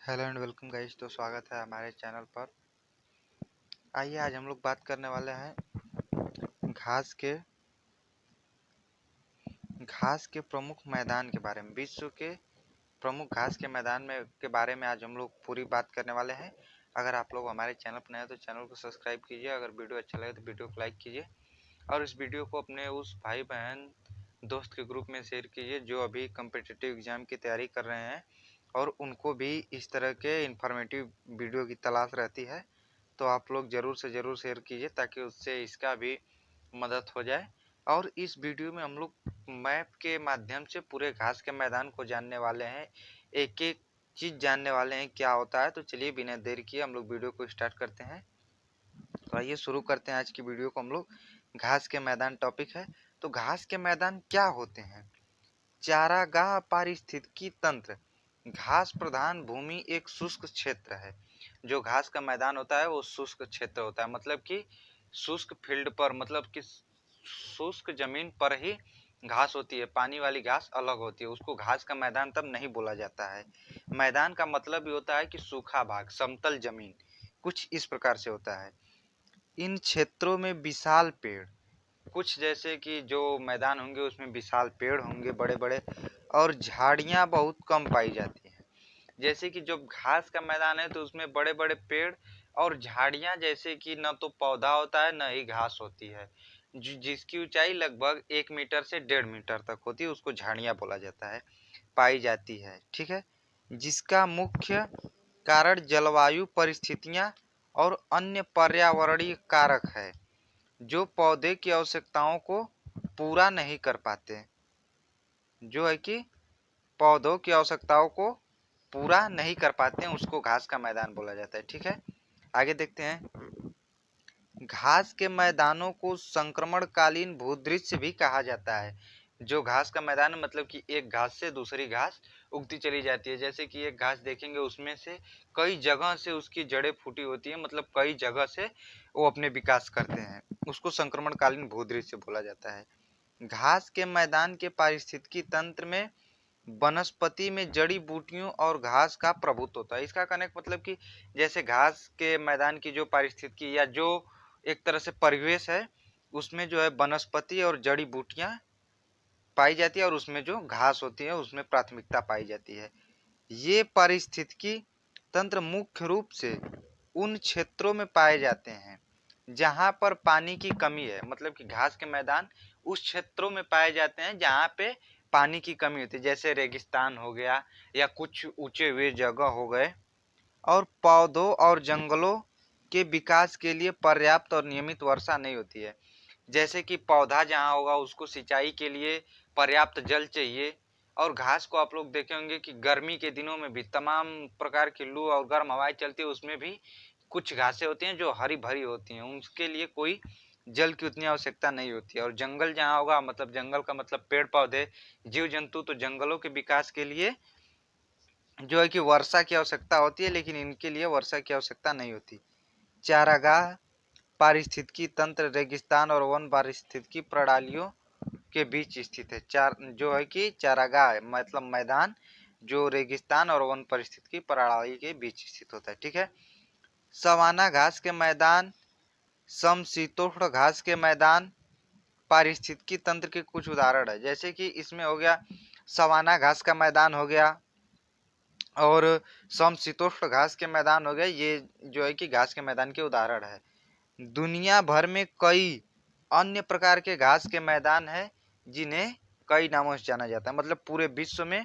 Hello and welcome guys. तो स्वागत है हमारे चैनल पर। आइए आज हम लोग बात करने वाले हैं घास के घास के प्रमुख मैदान के बारे में। विश्व के प्रमुख घास के मैदान में के बारे में आज हम लोग पूरी बात करने वाले हैं। अगर आप लोग हमारे चैनल पर नए हैं तो चैनल को सब्सक्राइब कीजिए। अगर वीडियो अच्छा लगे तो वीडियो को लाइक कीजिए और इस वीडियो को अपने उस भाई बहन दोस्त के ग्रुप में शेयर कीजिए जो अभी कम्पिटिटिव एग्जाम की तैयारी कर रहे हैं और उनको भी इस तरह के इंफॉर्मेटिव वीडियो की तलाश रहती है। तो आप लोग ज़रूर से ज़रूर शेयर कीजिए ताकि उससे इसका भी मदद हो जाए। और इस वीडियो में हम लोग मैप के माध्यम से पूरे घास के मैदान को जानने वाले हैं, एक एक चीज़ जानने वाले हैं क्या होता है। तो चलिए बिना देर किए हम लोग वीडियो को स्टार्ट करते हैं। तो आइए शुरू करते हैं आज की वीडियो को। हम लोग घास के मैदान टॉपिक है। तो घास के मैदान क्या होते हैं? चारागाह पारिस्थितिकी तंत्र। घास प्रधान भूमि एक शुष्क क्षेत्र है। जो घास का मैदान होता है वो शुष्क क्षेत्र होता है, मतलब कि शुष्क फील्ड पर, मतलब कि शुष्क जमीन पर ही घास होती है। पानी वाली घास अलग होती है, उसको घास का मैदान तब नहीं बोला जाता है। मैदान का मतलब भी होता है कि सूखा भाग, समतल जमीन, कुछ इस प्रकार से होता है। इन क्षेत्रों में विशाल पेड़, कुछ जैसे कि जो मैदान होंगे उसमें विशाल पेड़ होंगे बड़े बड़े, और झाड़ियाँ बहुत कम पाई जाती हैं। जैसे कि जो घास का मैदान है तो उसमें बड़े बड़े पेड़ और झाड़ियाँ, जैसे कि न तो पौधा होता है न ही घास होती है। जिसकी ऊंचाई लगभग 1 मीटर से 1.5 मीटर तक होती है उसको झाड़ियाँ बोला जाता है, पाई जाती है। ठीक है। जिसका मुख्य कारण जलवायु परिस्थितियाँ और अन्य पर्यावरणीय कारक है जो पौधे की आवश्यकताओं को पूरा नहीं कर पाते। जो है कि पौधों की आवश्यकताओं को पूरा नहीं कर पाते हैं उसको घास का मैदान बोला जाता है। ठीक है, आगे देखते हैं। घास के मैदानों को संक्रमणकालीन भूदृश्य भी कहा जाता है। जो घास का मैदान है मतलब कि एक घास से दूसरी घास उगती चली जाती है। जैसे कि एक घास देखेंगे उसमें से कई जगह से उसकी जड़ें फूटी होती है, मतलब कई जगह से वो अपने विकास करते हैं, उसको संक्रमणकालीन भूदृश्य बोला जाता है। घास के मैदान के पारिस्थितिकी तंत्र में वनस्पति में जड़ी बूटियों और घास का प्रभुत्व होता है। इसका कहने का मतलब कि जैसे घास के मैदान की जो पारिस्थितिकी या जो एक तरह से परिवेश है उसमें जो है वनस्पति और जड़ी बूटियां पाई जाती है और उसमें जो घास होती है उसमें प्राथमिकता पाई जाती है। ये पारिस्थितिकी तंत्र मुख्य रूप से उन क्षेत्रों में पाए जाते हैं जहां पर पानी की कमी है, मतलब कि घास के मैदान उस क्षेत्रों में पाए जाते हैं जहां पे पानी की कमी होती है, जैसे रेगिस्तान हो गया या कुछ ऊंचे हुए जगह हो गए, और पौधों और जंगलों के विकास के लिए पर्याप्त और नियमित वर्षा नहीं होती है। जैसे कि पौधा जहाँ होगा उसको सिंचाई के लिए पर्याप्त जल चाहिए। और घास को आप लोग देखे होंगे कि गर्मी के दिनों में भी तमाम प्रकार की लू और गर्म हवाएं चलती है, उसमें भी कुछ घासें होती हैं जो हरी भरी होती हैं, उनके लिए कोई जल की उतनी आवश्यकता नहीं होती है। और जंगल जहाँ होगा, मतलब जंगल का मतलब पेड़ पौधे जीव जंतु, तो जंगलों के विकास के लिए जो है कि वर्षा की आवश्यकता होती है, लेकिन इनके लिए वर्षा की आवश्यकता नहीं होती। चारागाह पारिस्थितिकी तंत्र रेगिस्तान और वन पारिस्थितिकी प्रणालियों के बीच स्थित है। जो है कि चारागाह मतलब मैदान जो रेगिस्तान और वन परिस्थितिकी प्रणाली के बीच स्थित होता है। ठीक है। सवाना घास के मैदान, समशीतोष्ण घास के मैदान पारिस्थितिकी तंत्र के कुछ उदाहरण है। जैसे कि इसमें हो गया सवाना घास का मैदान हो गया और समशीतोष्ण घास के मैदान हो गए। ये जो है कि घास के मैदान के उदाहरण है। दुनिया भर में कई अन्य प्रकार के घास के मैदान हैं जिन्हें कई नामों से जाना जाता है। मतलब पूरे विश्व में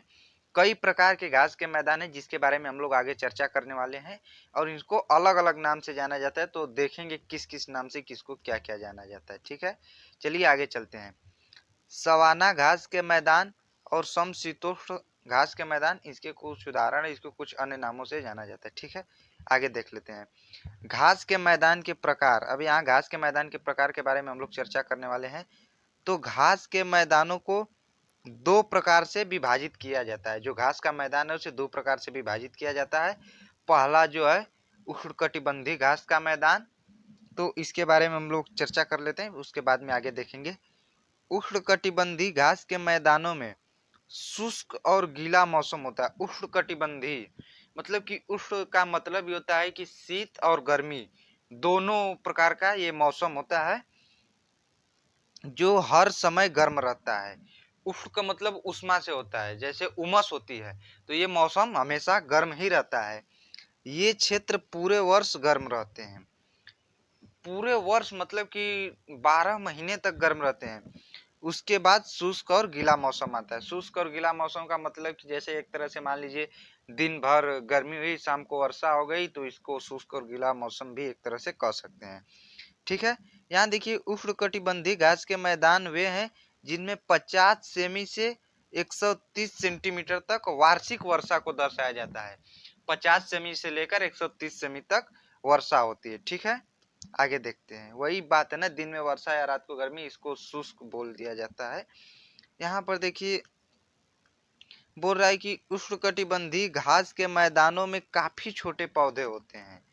कई प्रकार के घास के मैदान हैं जिसके बारे में हम लोग आगे चर्चा करने वाले हैं और इनको अलग अलग नाम से जाना जाता है। तो देखेंगे किस किस नाम से किसको क्या क्या जाना जाता है। ठीक है, चलिए आगे चलते हैं। सवाना घास के मैदान और समशीतोष्ण घास के मैदान, इसके कुछ उदाहरण है, इसको कुछ अन्य नामों से जाना जाता है। ठीक है, आगे देख लेते हैं। घास के मैदान के प्रकार। अब यहाँ घास के मैदान के प्रकार के बारे में हम लोग चर्चा करने वाले हैं। तो घास के मैदानों को दो प्रकार से विभाजित किया जाता है। जो घास का मैदान है उसे दो प्रकार से विभाजित किया जाता है। पहला जो है उष्णकटिबंधीय घास का मैदान, तो इसके बारे में हम लोग चर्चा कर लेते हैं, उसके बाद में आगे देखेंगे। उष्णकटिबंधीय घास के मैदानों में शुष्क और गीला मौसम होता है। उष्णकटिबंधीय मतलब कि उष्ण का मतलब ये होता है कि शीत और गर्मी दोनों प्रकार का ये मौसम होता है जो हर समय गर्म रहता है। उष्ण का मतलब उष्मा से होता है, जैसे उमस होती है, तो ये मौसम हमेशा गर्म ही रहता है। ये क्षेत्र पूरे वर्ष गर्म रहते हैं। पूरे वर्ष मतलब कि 12 महीने तक गर्म रहते हैं। उसके बाद शुष्क और गीला मौसम आता है। शुष्क और गीला मौसम का मतलब कि जैसे एक तरह से मान लीजिए दिन भर गर्मी हुई, शाम को वर्षा हो गई, तो इसको शुष्क और गीला मौसम भी एक तरह से कह सकते हैं। ठीक है। यहाँ देखिए उष्णकटिबंधीय घास के मैदान वे हैं जिनमें 50 सेमी से 130 सेंटीमीटर तक वार्षिक वर्षा को दर्शाया जाता है। 50 सेमी से लेकर 130 सेमी तक वर्षा होती है। ठीक है, आगे देखते हैं। वही बात है ना, दिन में वर्षा या रात को गर्मी, इसको शुष्क बोल दिया जाता है। यहाँ पर देखिए बोल रहा है कि उष्णकटिबंधीय घास के मैदानों में काफी छोटे पौधे होते हैं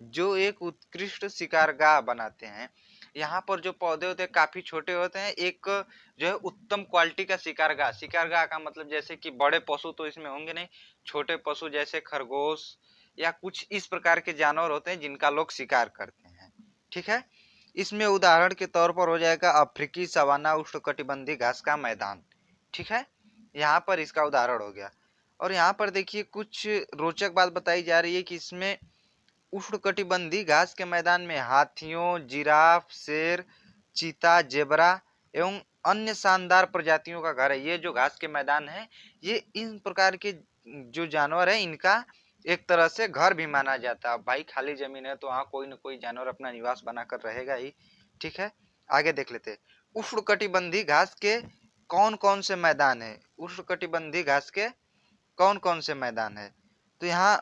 जो एक उत्कृष्ट शिकारगाह बनाते हैं। यहाँ पर जो पौधे होते हैं काफी छोटे होते हैं, एक जो है उत्तम क्वालिटी का शिकारगाह। शिकारगाह का मतलब जैसे कि बड़े पशु तो इसमें होंगे नहीं, छोटे पशु जैसे खरगोश या कुछ इस प्रकार के जानवर होते हैं जिनका लोग शिकार करते हैं। ठीक है, इसमें उदाहरण के तौर पर हो जाएगा अफ्रीकी सवाना उष्णकटिबंधीय घास का मैदान। ठीक है, यहाँ पर इसका उदाहरण हो गया। और यहाँ पर देखिए कुछ रोचक बात बताई जा रही है कि इसमें उष्णकटिबंधीय घास के मैदान में हाथियों, जिराफ, शेर, चीता, जेबरा एवं अन्य शानदार प्रजातियों का घर है। ये जो घास के मैदान है, ये इन प्रकार के जो जानवर है इनका एक तरह से घर भी माना जाता है। भाई खाली जमीन है तो वहाँ कोई न कोई जानवर अपना निवास बनाकर रहेगा ही। ठीक है, आगे देख लेते हैं। उष्णकटिबंधीय घास के कौन कौन से मैदान है? उष्णकटिबंधीय घास के कौन कौन से मैदान है? तो यहाँ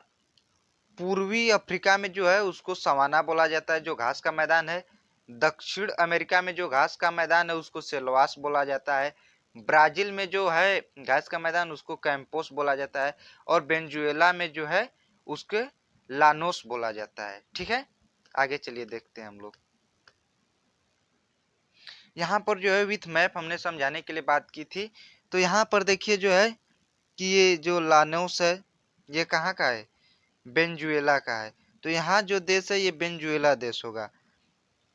पूर्वी अफ्रीका में जो है उसको सवाना बोला जाता है, जो घास का मैदान है। दक्षिण अमेरिका में जो घास का मैदान है उसको सेल्वास बोला जाता है। ब्राजील में जो है घास का मैदान उसको कैंपोस बोला जाता है। और वेनेजुएला में जो है उसके लानोस बोला जाता है। ठीक है, आगे चलिए देखते हैं हम लोग। यहाँ पर जो है विथ मैप हमने समझाने के लिए बात की थी। तो यहाँ पर देखिए जो है कि ये जो लानोस है ये कहाँ का है? वेनेजुएला का है। तो यहाँ जो देश है ये वेनेजुएला देश होगा।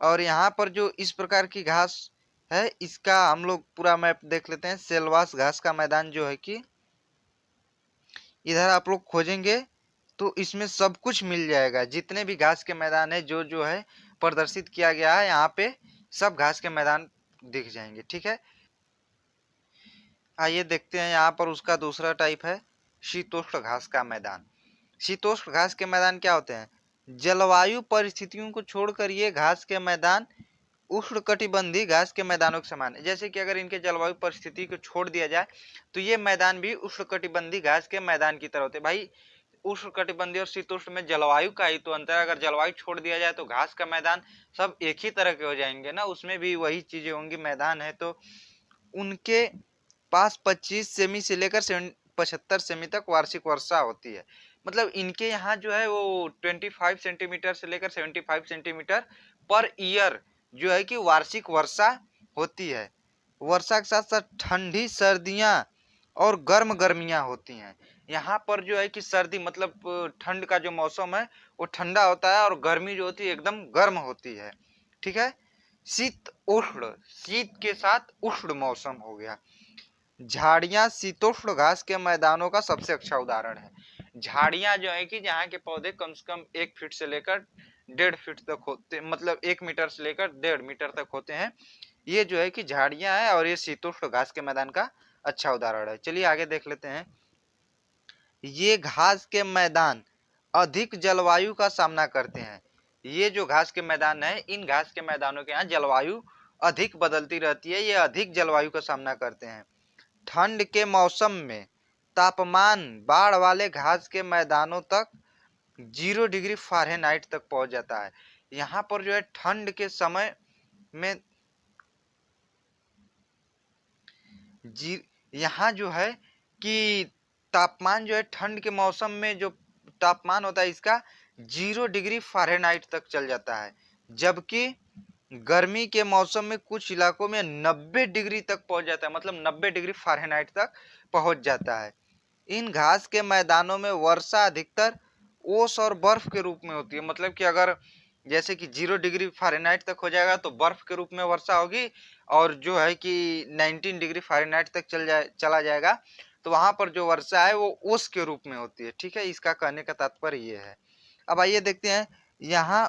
और यहाँ पर जो इस प्रकार की घास है इसका हम लोग पूरा मैप देख लेते हैं। सेल्वास घास का मैदान जो है कि इधर आप लोग खोजेंगे तो इसमें सब कुछ मिल जाएगा। जितने भी घास के मैदान है जो जो है प्रदर्शित किया गया है यहाँ पे सब घास के मैदान दिख जाएंगे। ठीक है, आइए देखते हैं। यहाँ पर उसका दूसरा टाइप है शीतोष्ण घास का मैदान। शीतोष्ण घास के मैदान क्या होते हैं? जलवायु परिस्थितियों को छोड़कर ये घास के मैदान उष्णकटिबंधीय घास के मैदानों के समान है। जैसे कि अगर इनके जलवायु परिस्थिति को छोड़ दिया जाए तो ये मैदान भी उष्णकटिबंधीय घास के मैदान की तरह होते हैं। भाई उष्णकटिबंधीय और शीतोष्ण में जलवायु का ही तो अंतर है। अगर जलवायु छोड़ दिया जाए तो घास का मैदान सब एक ही तरह के हो जाएंगे ना, उसमें भी वही चीजें होंगी। मैदान है तो उनके पास 25 सेमी से लेकर 75 सेमी तक वार्षिक वर्षा होती है। मतलब इनके यहाँ जो है वो 25 सेंटीमीटर से लेकर 75 सेंटीमीटर पर ईयर जो है कि वार्षिक वर्षा होती है। वर्षा के साथ साथ ठंडी सर्दियां और गर्म गर्मियां होती हैं। यहाँ पर जो है कि सर्दी मतलब ठंड का जो मौसम है वो ठंडा होता है और गर्मी जो होती है एकदम गर्म होती है। ठीक है, शीत उष्ण, शीत के साथ उष्ण मौसम हो गया। झाड़ियां शीतोष्ण घास के मैदानों का सबसे अच्छा उदाहरण है। झाड़ियां जो है कि जहाँ के पौधे कम से कम 1 फीट से लेकर 1.5 फीट तक होते, मतलब 1 मीटर से लेकर 1.5 मीटर तक होते हैं। ये जो है कि झाड़ियां हैं और ये शीतोष्ण घास के मैदान का अच्छा उदाहरण है। चलिए आगे देख लेते हैं। ये घास के मैदान अधिक जलवायु का सामना करते हैं। ये जो घास के मैदान है इन घास के मैदानों के यहाँ जलवायु अधिक बदलती रहती है, ये अधिक जलवायु का सामना करते हैं। ठंड के मौसम में तापमान बाढ़ वाले घास के मैदानों तक 0 डिग्री फ़ारेनहाइट तक पहुंच जाता है। यहाँ पर जो है ठंड के समय में जी यहाँ जो है कि तापमान जो है ठंड के मौसम में जो तापमान होता है इसका 0 डिग्री फ़ारेनहाइट तक चल जाता है। जबकि गर्मी के मौसम में कुछ इलाकों में 90 डिग्री तक पहुंच जाता है, मतलब 90 डिग्री फ़ारेनहाइट तक पहुंच जाता है। इन घास के मैदानों में वर्षा अधिकतर ओस और बर्फ के रूप में होती है। मतलब कि अगर जैसे कि 0 डिग्री फ़ारेनहाइट तक हो जाएगा तो बर्फ के रूप में वर्षा होगी, और जो है कि 19 डिग्री फ़ारेनहाइट तक चला जाएगा तो वहां पर जो वर्षा है वो ओस के रूप में होती है। ठीक है, इसका कहने का तात्पर्य ये है। अब आइए देखते हैं यहाँ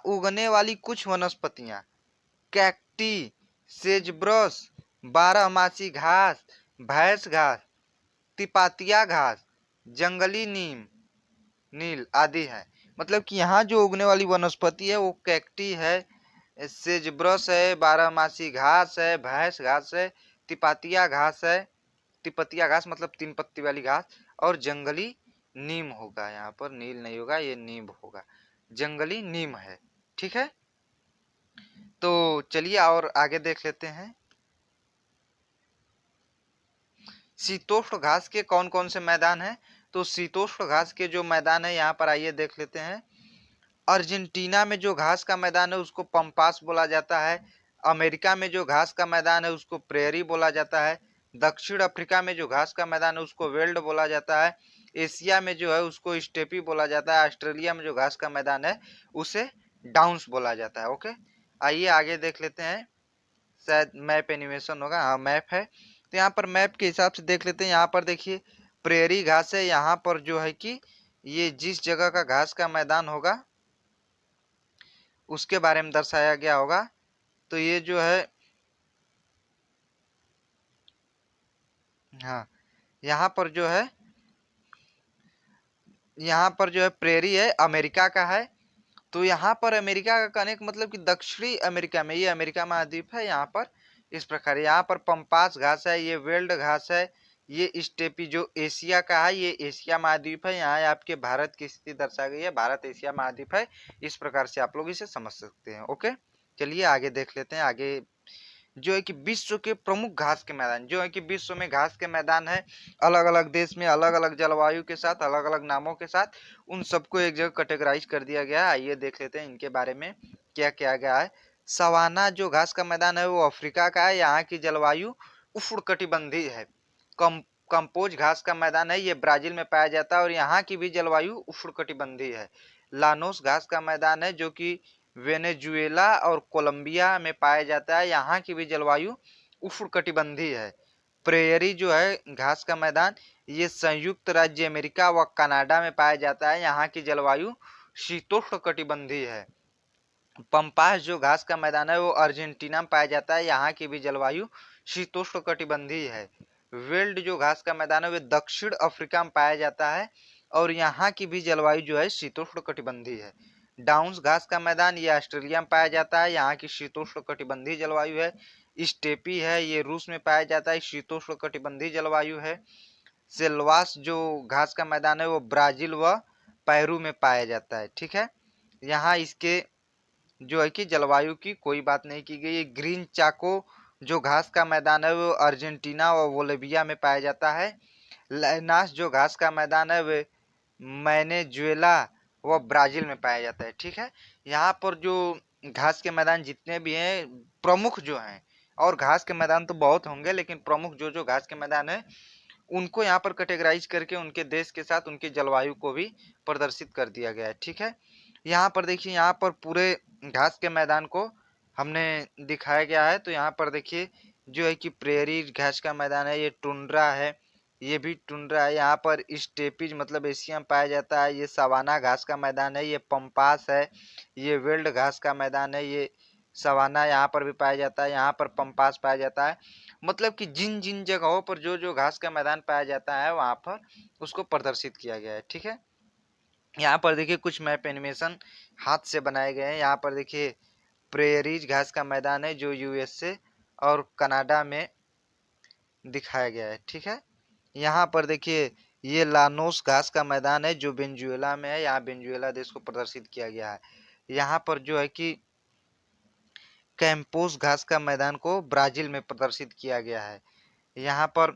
उगने वाली कुछ वनस्पतियां: कैक्टी, सेजब्रस, बारहमासी घास, भैंस घास, तिपातिया घास, जंगली नील आदि है। मतलब कि यहाँ जो उगने वाली वनस्पति है वो कैक्टी है, सेजब्रस है, बारहमासी घास है, भैंस घास है, तिपातिया घास है। तिपतिया घास मतलब 3 पत्ती वाली घास, और जंगली नीम होगा। यहाँ पर नील नहीं होगा, ये नीम होगा। जंगली नीम है। ठीक है, तो चलिए और आगे देख लेते हैं। शीतोष्ण घास के कौन कौन से मैदान हैं? तो शीतोष्ण घास के जो मैदान है यहाँ पर आइए देख लेते हैं। अर्जेंटीना में जो घास का मैदान है उसको पंपास बोला जाता है। अमेरिका में जो घास का मैदान है उसको प्रेयरी बोला जाता है। दक्षिण अफ्रीका में जो घास का मैदान है उसको वेल्ड बोला जाता है। एशिया में जो है उसको स्टेपी बोला जाता है। ऑस्ट्रेलिया में जो घास का मैदान है उसे डाउन्स बोला जाता है। ओके, आइए आगे देख लेते हैं। शायद मैप एनिमेशन होगा, हाँ मैप है। तो यहाँ पर मैप के हिसाब से देख लेते हैं। यहाँ पर देखिए प्रेयरी घास है। यहाँ पर जो है कि ये जिस जगह का घास का मैदान होगा उसके बारे में दर्शाया गया होगा। तो ये जो है, हाँ यहाँ पर जो है प्रेरी है, अमेरिका का है। तो यहाँ पर अमेरिका का कहने का मतलब कि दक्षिणी अमेरिका में, ये अमेरिका महाद्वीप है यहाँ पर। इस प्रकार यहाँ पर पंपास घास है, ये वेल्ड घास है। ये स्टेपी जो एशिया का है ये एशिया महाद्वीप है। यहाँ आपके भारत की स्थिति दर्शा गई है, भारत एशिया महाद्वीप है। इस प्रकार से आप लोग इसे समझ सकते हैं। ओके, चलिए आगे देख लेते हैं। आगे जो है कि विश्व के प्रमुख घास के मैदान, जो है कि विश्व में घास के मैदान है अलग अलग देश में, अलग अलग जलवायु के साथ, अलग अलग नामों के साथ, उन सबको एक जगह कैटेगराइज कर दिया गया है। आइए देख लेते हैं इनके बारे में क्या क्या गया है। सवाना जो घास का मैदान है वो अफ्रीका का है। यहाँ की जलवायु उष्णकटिबंधीय है। कम कंपोज घास का मैदान है, ये ब्राजील में पाया जाता है और यहाँ की भी जलवायु उष्णकटिबंधीय है। लानोस घास का मैदान है जो कि वेनेजुएला और कोलंबिया में पाया जाता है। यहाँ की भी जलवायु उष्णकटिबंधीय है। प्रेयरी जो है घास का मैदान, ये संयुक्त राज्य अमेरिका व कनाडा में पाया जाता है। यहाँ की जलवायु शीतोष्ण कटिबंधीय है। पंपास जो घास का मैदान है वो अर्जेंटीना में पाया जाता है। यहाँ की भी जलवायु शीतोष्ण कटिबंधीय है। वेल्ड जो घास का मैदान है वे दक्षिण अफ्रीका में पाया जाता है और यहाँ की भी जलवायु जो है शीतोष्ण कटिबंधीय है। डाउन्स घास का मैदान ये ऑस्ट्रेलिया में पाया जाता है। यहाँ की शीतोष्ण कटिबंधीय जलवायु है। स्टेपी है ये रूस में पाया जाता है, शीतोष्ण कटिबंधीय जलवायु है। सेल्वास जो घास का मैदान है वो ब्राजील व पेरू में पाया जाता है। ठीक है, यहाँ इसके जो है कि जलवायु की कोई बात नहीं की गई है। ग्रीन चाको जो घास का मैदान है वो अर्जेंटीना व बोलिविया में पाया जाता है। लैनास जो घास का मैदान है वे वेनेजुएला व ब्राजील में पाया जाता है। ठीक है, यहाँ पर जो घास के मैदान जितने भी हैं प्रमुख जो हैं, और घास के मैदान तो बहुत होंगे लेकिन प्रमुख जो जो घास के मैदान है उनको यहाँ पर कैटेगराइज करके उनके देश के साथ उनकी जलवायु को भी प्रदर्शित कर दिया गया है। ठीक है, यहाँ पर देखिए यहाँ पर पूरे घास के मैदान को हमने दिखाया गया है। तो यहाँ पर देखिए जो है कि प्रेयरी घास का मैदान है, ये टुंड्रा है, ये भी टुंड्रा है। यहाँ पर स्टेपीज मतलब एशिया में पाया जाता है। ये सवाना घास का मैदान है, ये पंपास है। ये वेल्ड घास का मैदान है, ये सवाना यहाँ पर भी पाया जाता है, यहाँ पर पंपास पाया जाता है। मतलब कि जिन जिन जगहों पर जो जो घास का मैदान पाया जाता है वहां पर उसको प्रदर्शित किया गया है। ठीक है, यहाँ पर देखिए कुछ मैप एनिमेशन हाथ से बनाए गए हैं। यहाँ पर देखिए प्रेयरीज घास का मैदान है जो यूएसए और कनाडा में दिखाया गया है। ठीक है, यहाँ पर देखिए ये लानोस घास का मैदान है जो वेनेजुएला में है। यहाँ वेनेजुएला देश को प्रदर्शित किया गया है। यहाँ पर जो है कि कैंपोस घास का मैदान को ब्राजील में प्रदर्शित किया गया है। यहाँ पर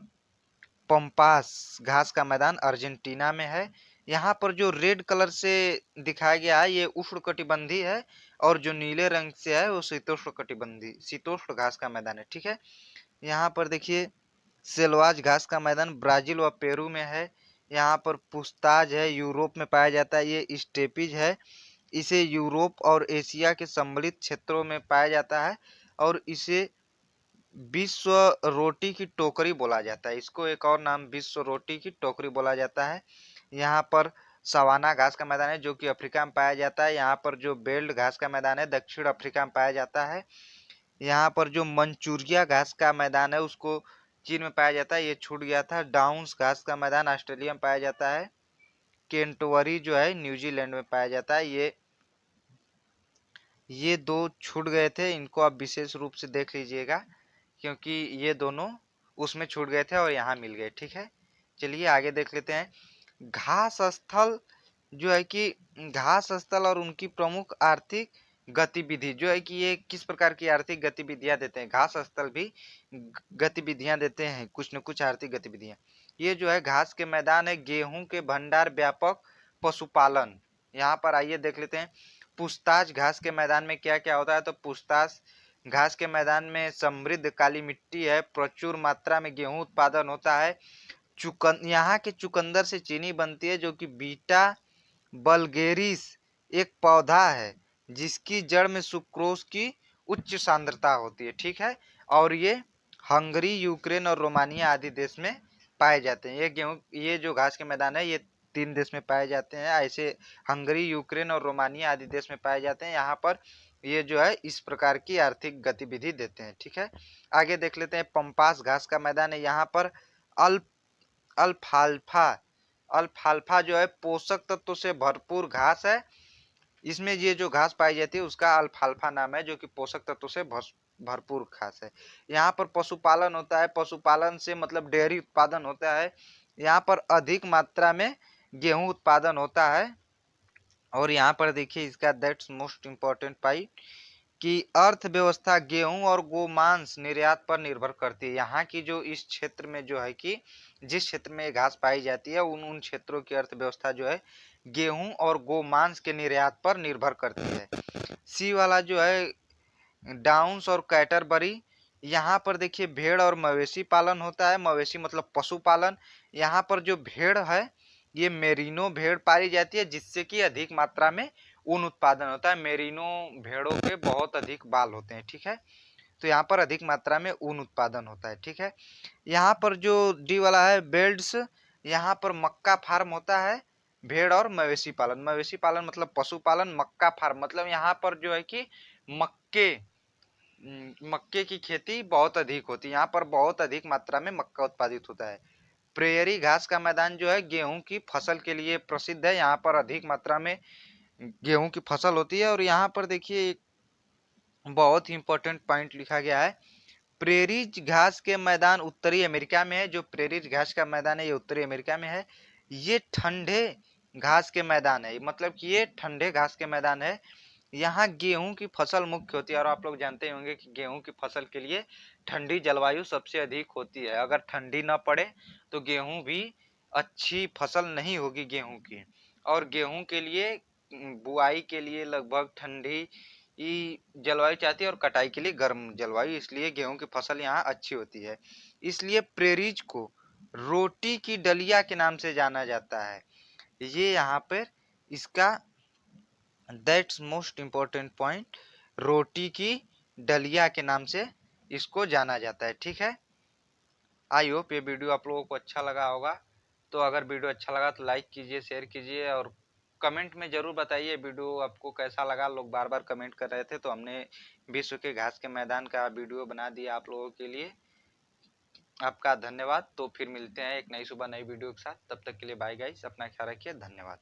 पंपास घास का मैदान अर्जेंटीना में है। यहाँ पर जो रेड कलर से दिखाया गया है ये उष्णकटिबंधीय है और जो नीले रंग से है वो शीतोष्ण घास का मैदान है। ठीक है, यहाँ पर देखिए सेल्वाज घास का मैदान ब्राजील व पेरू में है। यहाँ पर पुस्ताज है, यूरोप में पाया जाता है। ये स्टेपिज है, इसे यूरोप और एशिया के सम्मिलित क्षेत्रों में पाया जाता है और इसे विश्व रोटी की टोकरी बोला जाता है। इसको एक और नाम विश्व रोटी की टोकरी बोला जाता है। यहाँ पर सवाना घास का मैदान है जो कि अफ्रीका में पाया जाता है। यहाँ पर जो बेल्ट घास का मैदान है दक्षिण अफ्रीका में पाया जाता है। यहाँ पर जो मंचूरिया घास का मैदान है उसको चीन में पाया जाता है, ये छूट गया था। डाउन्स घास का मैदान ऑस्ट्रेलिया में पाया जाता है। केंटवरी जो है न्यूजीलैंड में पाया जाता है। ये दो छूट गए थे, इनको आप विशेष रूप से देख लीजिएगा क्योंकि ये दोनों उसमें छूट गए थे और यहाँ मिल गए। ठीक है, चलिए आगे देख लेते हैं। घास स्थल जो है कि घास स्थल और उनकी प्रमुख आर्थिक गतिविधि जो है कि ये किस प्रकार की आर्थिक गतिविधियां देते हैं। घास स्थल भी गतिविधियां देते हैं, कुछ न कुछ आर्थिक गतिविधियां। ये जो है घास के मैदान है, गेहूं के भंडार, व्यापक पशुपालन। यहाँ पर आइए देख लेते हैं पूछताछ घास के मैदान में क्या क्या होता है। तो पूछताछ घास के मैदान में समृद्ध काली मिट्टी है, प्रचुर मात्रा में गेहूं उत्पादन होता है। यहाँ के चुकंदर से चीनी बनती है जो कि बीटा बल्गेरिस एक पौधा है जिसकी जड़ में सुक्रोज की उच्च सांद्रता होती है। ठीक है, और ये हंगरी, यूक्रेन और रोमानिया आदि देश में पाए जाते हैं। ये जो घास के मैदान है ये 3 देश में पाए जाते हैं। ऐसे हंगरी, यूक्रेन और रोमानिया आदि देश में पाए जाते हैं। यहाँ पर ये जो है इस प्रकार की आर्थिक गतिविधि देते हैं। ठीक है, आगे देख लेते हैं। पंपास घास का मैदान है। यहाँ पर अल्प अल्फाल्फा अल्फाल्फा जो है पोषक तत्वों से भरपूर घास है। इसमें ये जो घास पाई जाती है उसका अल्फाल्फा नाम है जो कि पोषक तत्वों से भरपूर घास है। यहाँ पर पशुपालन होता है, पशुपालन से मतलब डेयरी उत्पादन होता है। यहाँ पर अधिक मात्रा में गेहूं उत्पादन होता है। और यहाँ पर देखिए इसका दैट्स मोस्ट इम्पोर्टेंट पॉइंट कि अर्थव्यवस्था गेहूं और गोमांस निर्यात पर निर्भर करती है। यहाँ की जो इस क्षेत्र में जो है कि जिस क्षेत्र में घास पाई जाती है उन क्षेत्रों की अर्थव्यवस्था जो है गेहूं और गोमांस के निर्यात पर निर्भर करती है। सी वाला जो है डाउन्स और कैटरबरी, यहाँ पर देखिए भेड़ और मवेशी पालन होता है। मवेशी मतलब पशुपालन। यहाँ पर जो भेड़ है ये मेरिनो भेड़ पाली जाती है जिससे कि अधिक मात्रा में ऊन उत्पादन होता है। मेरिनो भेड़ों के बहुत अधिक बाल होते हैं। ठीक है, तो यहाँ पर अधिक मात्रा में ऊन उत्पादन होता है। ठीक है, यहाँ पर जो डी वाला है बेल्ट्स, यहाँ पर मक्का फार्म होता है। भेड़ और मवेशी पालन, मवेशी पालन मतलब पशुपालन, मक्का फार्म मतलब यहाँ पर जो है कि मक्के की खेती बहुत अधिक होती है। यहाँ पर बहुत अधिक मात्रा में मक्का उत्पादित होता है। प्रेयरी घास का मैदान जो है गेहूं की फसल के लिए प्रसिद्ध है। यहाँ पर अधिक मात्रा में गेहूं की फसल होती है। और यहाँ पर देखिए एक बहुत ही इंपॉर्टेंट पॉइंट लिखा गया है। प्रेरीज घास के मैदान उत्तरी अमेरिका में है। जो प्रेरीज घास का मैदान है ये उत्तरी अमेरिका में है। ये ठंडे घास के मैदान है, मतलब कि ये ठंडे घास के मैदान है। यहाँ गेहूं की फसल मुख्य होती है और आप लोग जानते होंगे कि गेहूं की फसल के लिए ठंडी जलवायु सबसे अधिक होती है। अगर ठंडी न पड़े तो गेहूं भी अच्छी फसल नहीं होगी गेहूं की। और गेहूं के लिए बुआई के लिए लगभग ठंडी जलवायु चाहती है और कटाई के लिए गर्म जलवायु, इसलिए गेहूं की फसल यहाँ अच्छी होती है। इसलिए प्रेरीज को रोटी की डलिया के नाम से जाना जाता है। ये यहाँ पर इसका दैट्स मोस्ट इम्पोर्टेंट पॉइंट, रोटी की डलिया के नाम से इसको जाना जाता है। ठीक है, आई होप ये वीडियो आप लोगों को अच्छा लगा होगा। तो अगर वीडियो अच्छा लगा तो लाइक कीजिए, शेयर कीजिए और कमेंट में जरूर बताइए वीडियो आपको कैसा लगा। लोग बार बार कमेंट कर रहे थे तो हमने विश्व के घास के मैदान का वीडियो बना दिया आप लोगों के लिए। आपका धन्यवाद। तो फिर मिलते हैं एक नई सुबह नई वीडियो के साथ, तब तक के लिए बाय गाइस, अपना ख्याल रखिए, धन्यवाद।